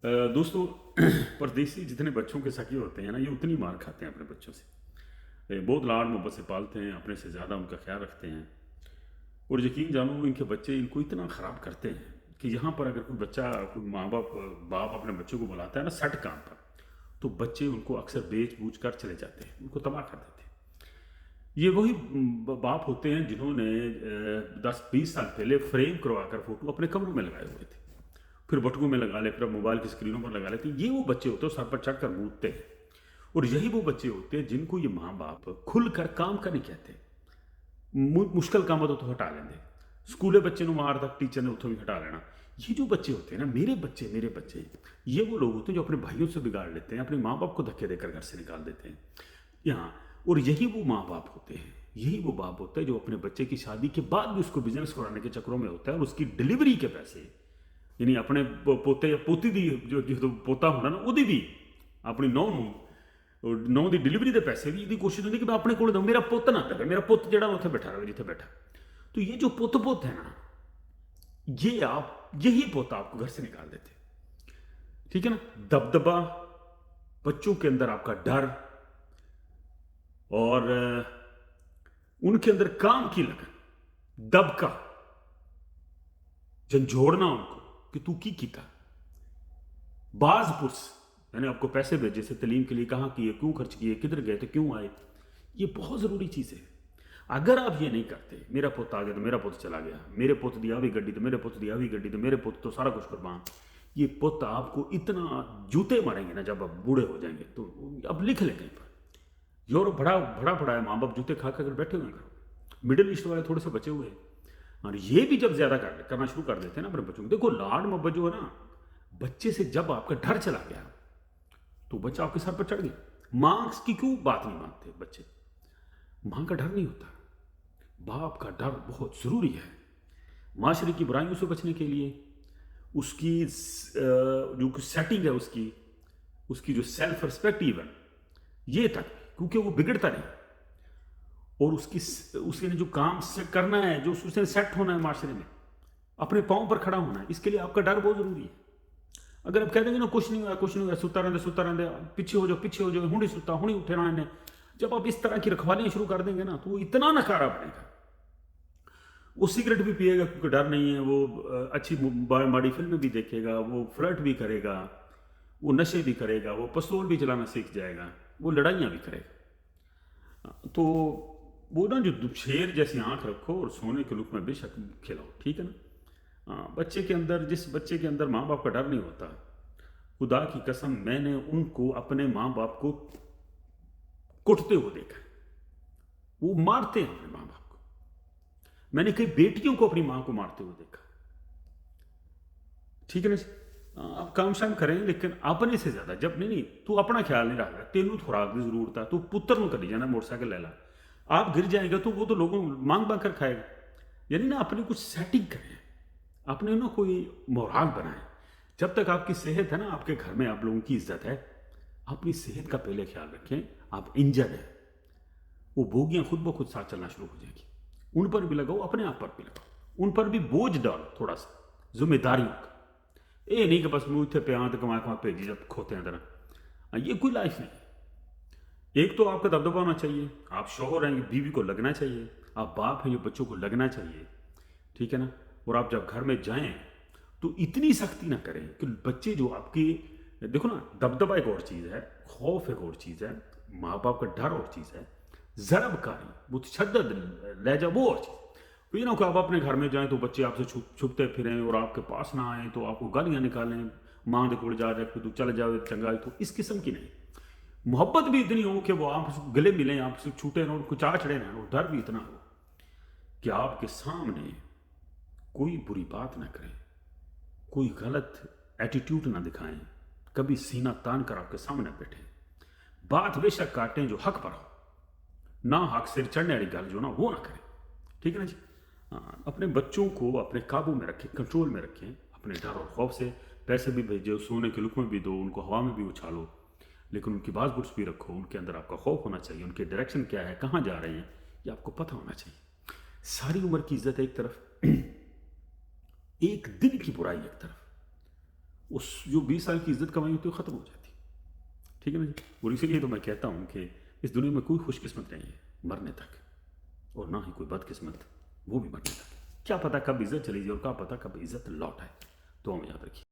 दोस्तों परदेसी जितने बच्चों के सगे होते हैं ना, ये उतनी मार खाते हैं अपने बच्चों से। बहुत लाड मोहब्बत से पालते हैं, अपने से ज़्यादा उनका ख्याल रखते हैं। और यकीन जानो इनके बच्चे इनको इतना ख़राब करते हैं कि यहाँ पर अगर कोई बच्चा, कोई माँ बाप बाप अपने बच्चों को बुलाता है ना सट काम पर, तो बच्चे उनको अक्सर बेच बूझ कर चले जाते हैं, उनको तबाह कर देते हैं। ये वही बाप होते हैं जिन्होंने 10-20 साल पहले फ्रेम करवा कर फोटो अपने कमरों में लगाए हुए थे, फिर बटुकों में लगा ले, फिर मोबाइल की स्क्रीनों पर लगा लेते। ये वो बच्चे होते हैं सर पर चढ़कर मूदते हैं। और यही वो बच्चे होते हैं जिनको ये माँ बाप खुलकर काम करने कहते हैं। मुश्किल काम तो हटा लेंगे, स्कूले बच्चे मार तक टीचर ने उतो भी हटा लेना। ये जो बच्चे होते हैं ना, मेरे बच्चे, ये वो लोग होते हैं जो अपने भाइयों से बिगाड़ लेते हैं, अपने माँ बाप को धक्के देकर घर से निकाल देते हैं यहाँ। और यही वो माँ बाप होते हैं, यही वो बाप होता है जो अपने बच्चे की शादी के बाद भी उसको बिजनेस कराने के चक्करों में होता है, और उसकी डिलीवरी के पैसे, यानी अपने पोते या पोती दी जो पोता होना ना, ਉਹਦੀ भी अपनी नौ नौ की डिलीवरी के पैसे भी ये कोशिश होती कि मैं अपने को दूँ, मेरा पुत ना लगे, मेरा पुत जो उत्थे बैठा रहे जिथे बैठा। तो ये जो पुत है ना, यही पुत आपको घर से निकाल देते। ठीक है ना, दबदबा, बच्चों के अंदर आपका डर, और उनके अंदर काम की लगन, दबका, झंझोड़ना उनको कि तू की कीता। बाजपुरस, मैंने आपको पैसे भेजे से तलीम के लिए, कहाँ किए, क्यों खर्च किए, किधर गए थे, क्यों आए, ये बहुत ज़रूरी चीज़ है। अगर आप ये नहीं करते, मेरा पुत आ गया तो मेरा पुत चला गया, मेरे पुत दी आ भी गड्डी तो मेरे पुत दी आ भी गड्डी तो मेरे पुत तो सारा कुछ कुर्बान, ये पुत आपको इतना जूते मारेंगे ना जब आप बूढ़े हो जाएंगे। तो अब लिख लें कहीं पर, यूरोप बड़ा है, माँ बाप जूते खा कर बैठे हुए हैं घरों। मिडिल ईस्ट वाले थोड़े से बचे हुए हैं, और ये भी जब ज़्यादा करना शुरू कर देते हैं ना अपने बच्चों को, देखो लाड मोहब्बत जो है ना, बच्चे से जब आपका डर चला गया तो बच्चा आपके सर पर चढ़ गया। मार्क्स की क्यों बात नहीं मानते बच्चे? मां का डर नहीं होता, बाप का डर बहुत ज़रूरी है माशरे की बुराइयों से बचने के लिए। उसकी जो सेटिंग है, उसकी उसकी जो सेल्फ रिस्पेक्टिव है, ये तक, क्योंकि वो बिगड़ता नहीं। और उसके जो काम से करना है, जो उसने सेट होना है माशरे में, अपने पाँव पर खड़ा होना है, इसके लिए आपका डर बहुत ज़रूरी है। अगर आप कह देंगे ना कुछ नहीं हुआ, कुछ नहीं हुआ, सुता रहते, पीछे हो जाओ, हुणी सुता, हुणी उठे ना इन्हें, जब आप इस तरह की रखवालियाँ शुरू कर देंगे ना, तो वो इतना नकारा बनेगा। वो सिगरेट भी पिएगा क्योंकि डर नहीं है, वो अच्छी माड़ी फिल्म भी देखेगा, वो फ्लर्ट भी करेगा, वो नशे भी करेगा, वो पिस्तौल भी चलाना सीख जाएगा, वो लड़ाइयाँ भी करेगा। तो वो ना, जो शेर जैसी आंख रखो और सोने के लुक में बेशक खिलाओ, ठीक है ना। बच्चे के अंदर, जिस बच्चे के अंदर माँ बाप का डर नहीं होता, खुदा की कसम मैंने उनको अपने माँ बाप को कुटते हुए देखा है। वो मारते हैं अपने माँ बाप को। मैंने कई बेटियों को अपनी माँ को मारते हुए देखा। ठीक है ना जी? आप काम शाम करें, लेकिन अपने से ज्यादा जब नहीं, तू अपना ख्याल नहीं रखता, तेनू खुराक की जरूरत है, तू पुत्र ਨੂੰ करी जाना मोटरसाइकिल ले ला, आप गिर जाएगा तो वो तो लोगों मांग मांग कर खाएगा। यानी ना अपनी कुछ सेटिंग करें, अपने ना कोई मोराल बनाएं। जब तक आपकी सेहत है ना, आपके घर में आप लोगों की इज्जत है, अपनी सेहत का पहले ख्याल रखें। आप इंजर्ड है, वो बोगियां खुद ब खुद साथ चलना शुरू हो जाएगी। उन पर भी लगाओ, अपने आप पर भी लगाओ, उन पर भी बोझ डालो थोड़ा सा जिम्मेदारियों का। ये नहीं कि बस मुँह इतने प्यार तो कमा भेजी जब खोते हैं तरह, ये कोई लाइफ नहीं। एक तो आपका दबदबा होना चाहिए, आप शौहर हैं, बीवी को लगना चाहिए, आप बाप हैं, जो बच्चों को लगना चाहिए, ठीक है ना। और आप जब घर में जाएं तो इतनी सख्ती ना करें कि बच्चे जो आपकी, देखो ना, दबदबा एक और चीज़ है, खौफ एक और चीज़ है, माँ बाप का डर और चीज़ है, जरबकारी, मुतशद्दद लहजा वो और चीज़। तो ये ना कि आप अपने घर में जाएं तो बच्चे आपसे छुपते फिरें और आपके पास ना आए तो आपको गालियाँ निकालें, माँ के कोल जा कि तू चल जाओ चंगा, तो इस किस्म की नहीं। मोहब्बत भी इतनी हो कि वो आपसे गले मिलें, आपसे छूटे ना, उनको चाह चढ़े ना, और डर भी इतना हो कि आपके सामने कोई बुरी बात ना करें, कोई गलत एटीट्यूड ना दिखाएं, कभी सीना तान कर आपके सामने बैठे, बात बेशक काटें जो हक पर हो, ना हक सिर चढ़ने वाली गल जो ना वो ना करें। ठीक है ना जी? अपने बच्चों को अपने काबू में रखें, कंट्रोल में रखें, अपने डर और खौफ से। पैसे भी भेजो, सोने के लुक में भी दो, उनको हवा में भी उछालो, लेकिन उनकी बात बुर्स भी रखो। उनके अंदर आपका खौफ होना चाहिए, उनके डायरेक्शन क्या है, कहाँ जा रहे हैं, ये आपको पता होना चाहिए। सारी उम्र की इज्जत एक तरफ, एक दिन की बुराई एक तरफ, उस जो 20 साल की इज्जत कमाई होती है वो ख़त्म हो जाती है। ठीक है ना जी। और इसीलिए तो मैं कहता हूँ कि इस दुनिया में कोई खुशकिस्मत नहीं है मरने तक, और ना ही कोई बदकिस्मत, वो भी मरने तक। क्या पता कब इज्जत चली जाए और क्या पता कब इज्जत लौट आए। तो हम याद रखिए।